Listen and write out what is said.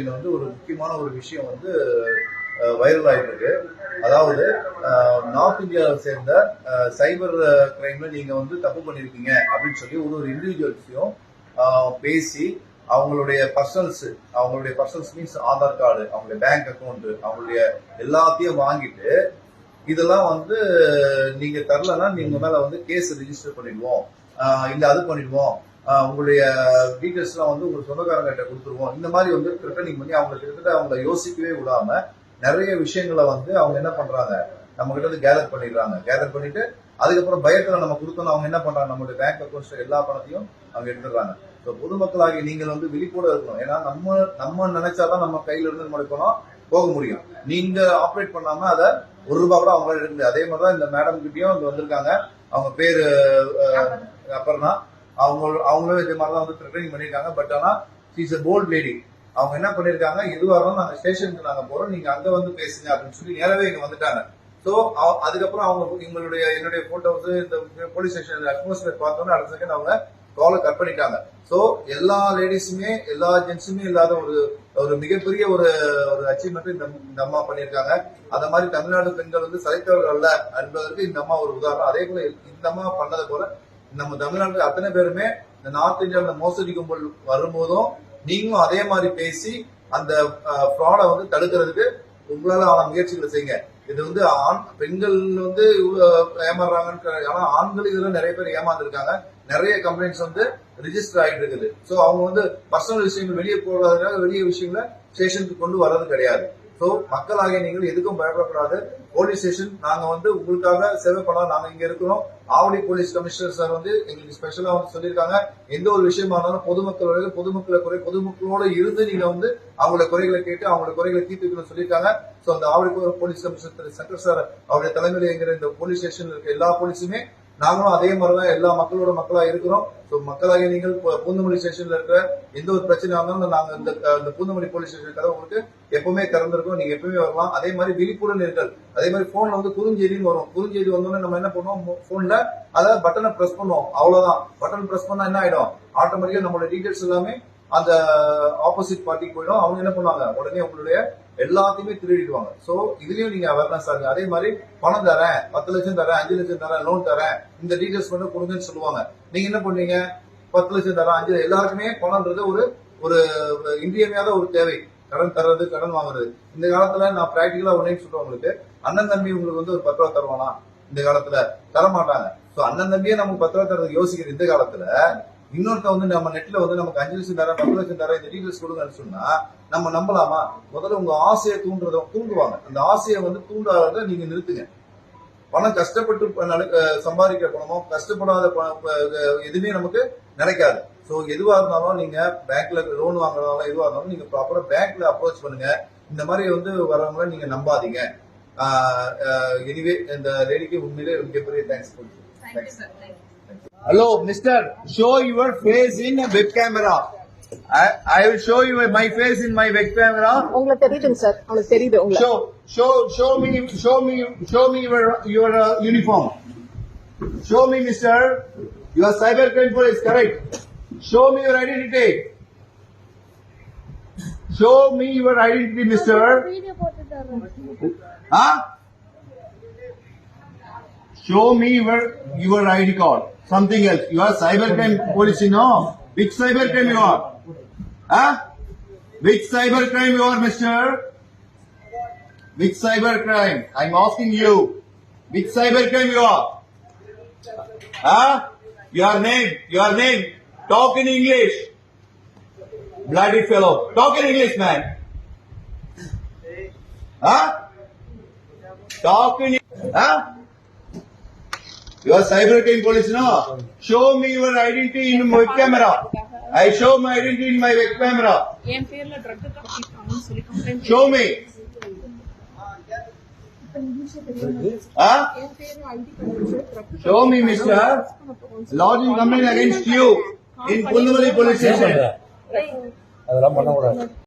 வந்து ஒரு முக்கியமான ஒரு விஷயம் வந்து வைரல் ஆயிட்டு இருக்கு. அதாவது நார்த் இந்தியாவை சேர்ந்த சைபர் கிரைம்ல நீங்க வந்து தப்பு பண்ணிருக்கீங்க அப்படின்னு சொல்லி ஒரு இண்டிவிஜுவல்ஸையும் பேசி அவங்களுடைய பர்சனல்ஸ் மீன்ஸ் ஆதார் கார்டு, அவங்களுடைய பேங்க் அக்கௌண்ட், அவங்களுடைய எல்லாத்தையும் வாங்கிட்டு இதெல்லாம் வந்து நீங்க தரலன்னா நீங்க மேல வந்து கேஸ் ரிஜிஸ்டர் பண்ணிடுவோம், இல்ல அது பண்ணிடுவோம், உங்களுடைய டீட்டெயில்ஸ் எல்லாம் வந்து உங்க சொந்தக்காரங்கிட்ட கொடுத்துருவோம், இந்த மாதிரி வந்து த்ரெட்டனிங் பண்ணி அவங்களை யோசிக்கவே விடாம நிறைய விஷயங்களை வந்து அவங்க என்ன பண்றாங்க, நம்ம கிட்ட வந்து கேதர் பண்ணிட்டு அதுக்கப்புறம் பயத்துல நம்ம கொடுத்தோம் அவங்க என்ன பண்றாங்க, நம்மளுடைய பேங்க் அக்கௌண்ட்ஸ் எல்லா பணத்தையும் அவங்க எடுத்துடுறாங்க. ஸோ பொதுமக்களாகி நீங்கள் வந்து விழிப்போட இருக்கணும். ஏன்னா நம்ம நினைச்சாதான் நம்ம கையில இருந்து நம்மளுடைய பணம் போக முடியும். நீங்க ஆப்ரேட் பண்ணாம அதை ₹1 கூட அவங்களால எடுக்க முடியாது. அதே மாதிரிதான் இந்த மேடம் கிட்டயும் இங்க வந்திருக்காங்க. அவங்க பேரு அப்புறம்னா அவங்களும் இதே மாதிரிதான் வந்து ட்ரெயினிங் பண்ணிருக்காங்க. பட் ஆனா ஷீஸ் எ போல்ட் லேடி. அவங்க என்ன பண்ணிருக்காங்க, எதுவாக இருந்தாலும் நாங்க ஸ்டேஷனுக்கு நாங்க போறோம், நீங்க அங்க வந்து பேசுங்க அப்படின்னு சொல்லி நேரவே இங்க வந்துட்டாங்க. சோ அதுக்கப்புறம் அவங்க என்னுடைய போட்டோஸ் இந்த போலீஸ் ஸ்டேஷன் அட்மாஸ்பியர் பார்த்தோன்னு அடுத்த செகண்ட் அவங்க காலை கட் பண்ணிட்டாங்க. சோ எல்லா லேடிஸுமே எல்லா ஜென்ஸுமே இல்லாத ஒரு மிகப்பெரிய ஒரு அச்சீவ்மெண்ட் இந்த அம்மா பண்ணிருக்காங்க. அந்த மாதிரி தமிழ்நாடு பெண்கள் வந்து சளைத்தவர்கள் அல்ல என்பதற்கு இந்த அம்மா ஒரு உதாரணம். அதே போல இந்த அம்மா பண்ணதை போல நம்ம தமிழ்நாட்டுல அத்தனை பேருமே இந்த நார்த் இந்தியாவில மோசடி கும்பல் வரும்போதும் நீங்களும் அதே மாதிரி பேசி அந்த ஃப்ராடை வந்து தடுக்கிறதுக்கு உங்களால முயற்சிகளை செய்யுங்க. இது வந்து பெண்கள் வந்து ஏமாறுறாங்கன்னு, ஆனா ஆண்கள் இதுல நிறைய பேர் ஏமாந்துருக்காங்க. நிறைய கம்ப்ளைண்ட்ஸ் வந்து ரிஜிஸ்டர் ஆயிட்டு இருக்குது. சோ அவங்க வந்து பர்சனல் விஷயங்கள் வெளியே போறதுக்காக வெளியே விஷயங்களை ஸ்டேஷனுக்கு கொண்டு வர்றது கிடையாது. சோ மக்களாகிய நீங்கள் எதுக்கும் பயப்படக்கூடாது. போலீஸ் ஸ்டேஷன் நாங்க வந்து உங்களுக்காக சேவை பண்ணலாம். நாங்க இங்க இருக்கிறோம். ஆவடி போலீஸ் கமிஷனர் சார் வந்து எங்களுக்கு ஸ்பெஷலா வந்து சொல்லியிருக்காங்க, எந்த ஒரு விஷயமா இருந்தாலும் பொதுமக்களோட இருந்து நீங்க வந்து அவங்களோட குறைகளை கேட்டு அவங்களோட குறைகளை தீர்த்துக்கணும்னு சொல்லியிருக்காங்க. சோ அந்த Avadi police commissioner Shankar sir அவருடைய தலைமையில என்கிற இந்த போலீஸ் ஸ்டேஷன்ல இருக்க எல்லா போலீஸுமே நாங்களும் அதே மாதிரிதான் எல்லா மக்களோட மக்களா இருக்கிறோம். மக்களாக நீங்கள் பூந்தமல்லி ஸ்டேஷன்ல இருக்கிற எந்த ஒரு பிரச்சனையா இருந்தாலும் நாங்க இந்த பூந்தமல்லி போலீஸ் ஸ்டேஷன் கதை உங்களுக்கு எப்பவுமே திறந்திருக்கோம். நீங்க எப்பவுமே வரலாம். அதே மாதிரி விழிப்புடன் இருக்கல். அதே மாதிரி போன்ல வந்து குறுஞ்செய்தின்னு வரும். குறுஞ்செய்தி வந்தோடனே நம்ம என்ன பண்ணுவோம், போன்ல அதை பட்டனை பிரஸ் பண்ணுவோம். அவ்வளவுதான். பட்டன் பிரஸ் பண்ணா என்ன ஆயிடும், ஆட்டோமேட்டிக்கா நம்மளோட டீடைல்ஸ் எல்லாமே அந்த ஆப்போசிட் பார்ட்டிக்கு போயிடும். அவங்க என்ன பண்ணுவாங்க, உடனே உங்களுடைய எல்லாத்தையுமே திருடிடுவாங்க. சோ இதுலயும் நீங்க அவேர்னஸ் ஆகுங்க. அதே மாதிரி பணம் தரேன், 10 லட்சம் தரேன், 5 லட்சம் தரேன், லோன் தரேன், இந்த டீடைல்ஸ் மட்டும் கொடுங்கன்னு சொல்லுவாங்க. நீங்க என்ன பண்ணுவீங்க, 10 லட்சம் தரேன், 5 எல்லாருக்குமே பணம்ன்றது ஒரு இன்றியமையாத ஒரு தேவை. கடன் தர்றது, கடன் வாங்குறது. இந்த காலத்துல நான் பிராக்டிகலா ஒன்னே சொல்றேன் உங்களுக்கு, அண்ணன் தம்பி உங்களுக்கு வந்து ஒரு 10 ரூபா தருவானா, இந்த காலத்துல தரமாட்டாங்க. சோ அண்ணன் தம்பியே நமக்கு 10 ரூபா தரதுக்கு யோசிக்கிற இந்த காலத்துல இன்னொருத்த வந்து நம்ம நெட்ல வந்து நமக்கு 5 லட்சம் தரேன், 10 லட்சம் தரேன், இந்த டீடைல்ஸ் கொடுங்கன்னு சொன்னா நம்ம நம்பலாமா? முதல்ல உங்க ஆசையை தூண்டுவாங்க. அந்த ஆசையை வந்து தூண்டாத நீங்க நிறுத்துங்க. பணம் கஷ்டப்பட்டு சம்பாதிக்கிற பணமோ கஷ்டப்படாத எதுவுமே நமக்கு நினைக்காது. சோ எதுவா இருந்தாலும் நீங்க பேங்க்ல லோன் வாங்குறதாலும் எதுவா இருந்தாலும் நீங்க ப்ராப்பரா பேங்க்ல அப்ரோச் பண்ணுங்க. இந்த மாதிரி வந்து வரவங்க நீங்க நம்பாதீங்க. எனிவே இந்த லேடிக்கு உண்மையிலே மிகப்பெரிய thanks. Hello, Mister. Show your face in a web camera. I will show you my face in my web camera. உங்களுக்கு தெரியுதுங்க சார், உங்களுக்கு தெரியுது. Show me your uniform. Show me, Mister. You are cybercrime police, correct? Show me your identity. Show me your identity, Mister. Huh? Show me your ID card. Something else. You are cybercrime police, you know? Which cybercrime you are? Huh? Which cybercrime you are, mister? Which cybercrime? I'm asking you. Which cybercrime you are? Huh? Your name. Talk in English. Bloody fellow. Talk in English, man. Huh? Talk in English. Huh? You are cybercrime police, no? Show me your identity in my web camera. I show my identity in my web camera. Show me. Huh? Show me, mister. Lodging complaint against you in Pundamalli police station.